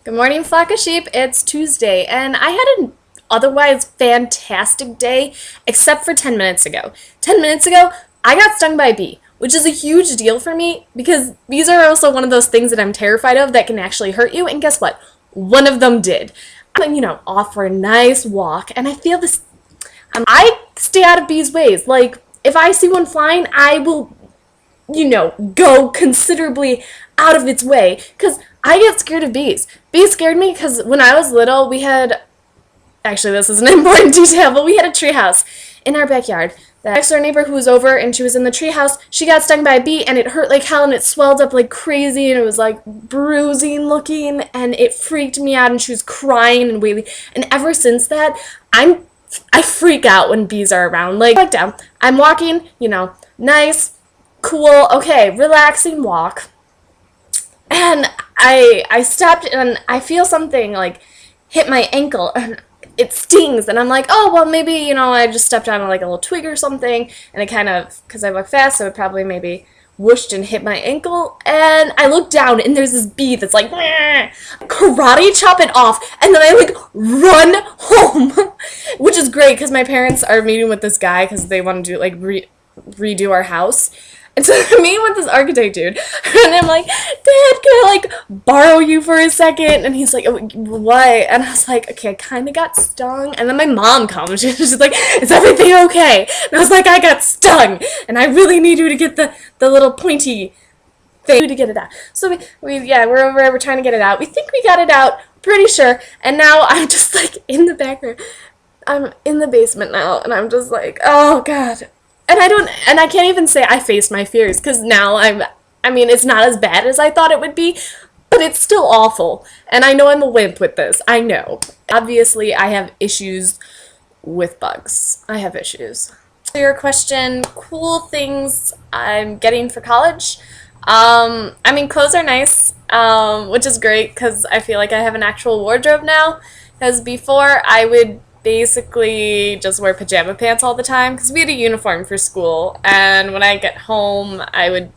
Good morning, flock of sheep. It's Tuesday, and I had an otherwise fantastic day, except for 10 minutes ago. 10 minutes ago, I got stung by a bee, which is a huge deal for me because bees are also one of those things that I'm terrified of that can actually hurt you, and guess what? One of them did. Off for a nice walk, and I feel this. I stay out of bees' ways. Like, if I see one flying, I will go considerably out of its way because I get scared of bees. Bees scared me because when I was little, actually, this is an important detail, but we had a treehouse in our backyard. The next door neighbor who was over and she was in the treehouse, she got stung by a bee and it hurt like hell and it swelled up like crazy and it was like bruising looking and it freaked me out and she was crying and wailing. And ever since that, I freak out when bees are around. Like down. I'm walking, nice, cool, okay, relaxing walk. And I stopped and I feel something like hit my ankle and it stings and I'm like, oh, well, maybe, I just stepped on like a little twig or something and it kind of, because I walk fast, so it probably maybe whooshed and hit my ankle. And I look down and there's this bee that's like, karate chop it off. And then I like run home, which is great because my parents are meeting with this guy because they want to do like redo our house. And so I'm meeting with this architect dude, and I'm like, Dad, can I, like, borrow you for a second? And he's like, oh, what? And I was like, okay, I kind of got stung. And then my mom comes, she's like, is everything okay? And I was like, I got stung, and I really need you to get the little pointy thing to get it out. So we're over, we're trying to get it out. We think we got it out, pretty sure, and now I'm just, like, in the background. I'm in the basement now, and I'm just like, oh, God. And I can't even say I faced my fears, because now it's not as bad as I thought it would be, but it's still awful. And I know I'm a wimp with this. I know. Obviously, I have issues with bugs. I have issues. So your question, cool things I'm getting for college. Clothes are nice, which is great, because I feel like I have an actual wardrobe now. Because before, I would basically just wear pajama pants all the time because we had a uniform for school, and when I get home I would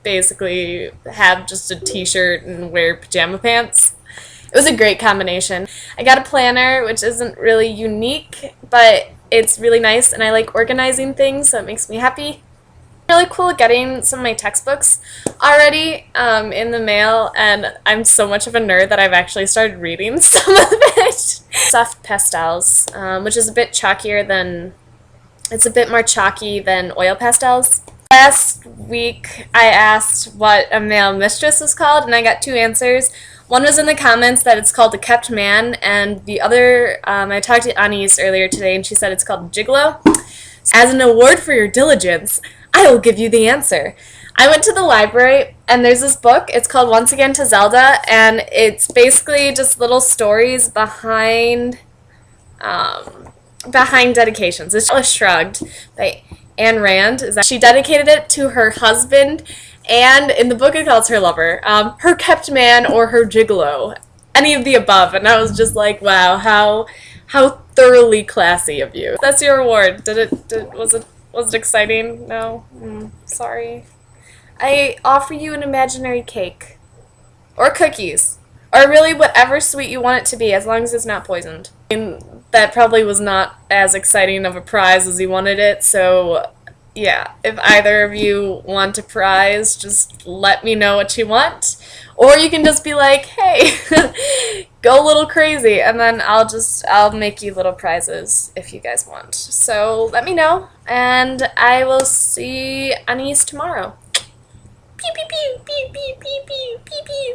basically have just a t-shirt and wear pajama pants. It was a great combination. I got a planner, which isn't really unique, but it's really nice and I like organizing things, so it makes me happy. Really cool getting some of my textbooks already in the mail, and I'm so much of a nerd that I've actually started reading some of it. Soft pastels, which is a bit more chalky than oil pastels. Last week I asked what a male mistress is called, and I got two answers. One was in the comments that it's called a kept man, and the other, I talked to Anise earlier today, and she said it's called gigalo. As an award for your diligence, I will give you the answer. I went to the library, and there's this book. It's called Once Again to Zelda, and it's basically just little stories behind dedications. It's called Shrugged by Ayn Rand. She dedicated it to her husband, and in the book it calls her lover, her kept man or her gigolo, any of the above. And I was just like, wow, how thoroughly classy of you. That's your award. Was it exciting? No? Sorry. I offer you an imaginary cake. Or cookies. Or really whatever sweet you want it to be, as long as it's not poisoned. That probably was not as exciting of a prize as you wanted it, so yeah, if either of you want a prize, just let me know what you want. Or you can just be like, hey, go a little crazy, and then I'll make you little prizes if you guys want. So let me know, and I will see Anise tomorrow. Pew, pew, pew, pew, pew, pew, pew, pew, pew.